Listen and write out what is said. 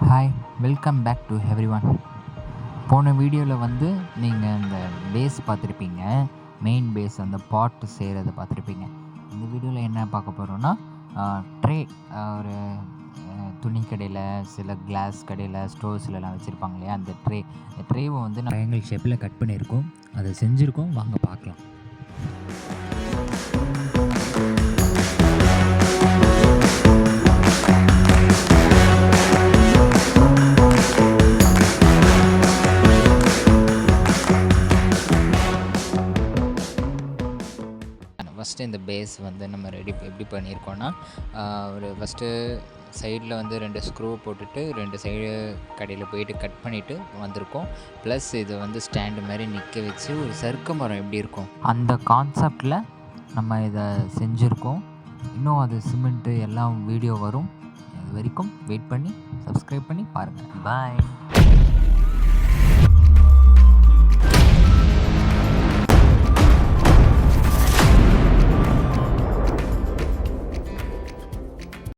Hi, welcome back to everyone. போன வீடியோவில் வந்து நீங்கள் இந்த பேஸ் பார்த்துருப்பீங்க. மெயின் பேஸ் அந்த பாட்டு செய்கிறத பார்த்துருப்பீங்க. இந்த வீடியோவில் என்ன பார்க்க போகிறோன்னா ட்ரே. ஒரு துணி கடையில், சில கிளாஸ் கடையில், ஸ்டோர்ஸ்லலாம் வச்சுருப்பாங்க இல்லையா, அந்த ட்ரேவை வந்து ட்ரையாங்கிள் ஷேப்பில் கட் பண்ணியிருக்கோம். அதை செஞ்சுருக்கோம், வாங்க பார்க்கலாம். ஃபஸ்ட்டு இந்த பேஸ் வந்து நம்ம எப்படி பண்ணியிருக்கோன்னா, ஒரு ஃபஸ்ட்டு சைடில் வந்து 2 ஸ்க்ரூ போட்டுட்டு 2 சைடு கடையில் போயிட்டு கட் பண்ணிவிட்டு வந்திருக்கோம். ப்ளஸ் இதை வந்து ஸ்டாண்டு மாதிரி நிற்க வச்சு ஒரு சறுக்கு மரம் எப்படி இருக்கும் அந்த கான்செப்டில் நம்ம இதை செஞ்சுருக்கோம். இன்னும் அது சிமெண்ட்டு எல்லாம் வீடியோ வரும். அது வரைக்கும் வெயிட் பண்ணி சப்ஸ்கிரைப் பண்ணி பாருங்கள். பாய்.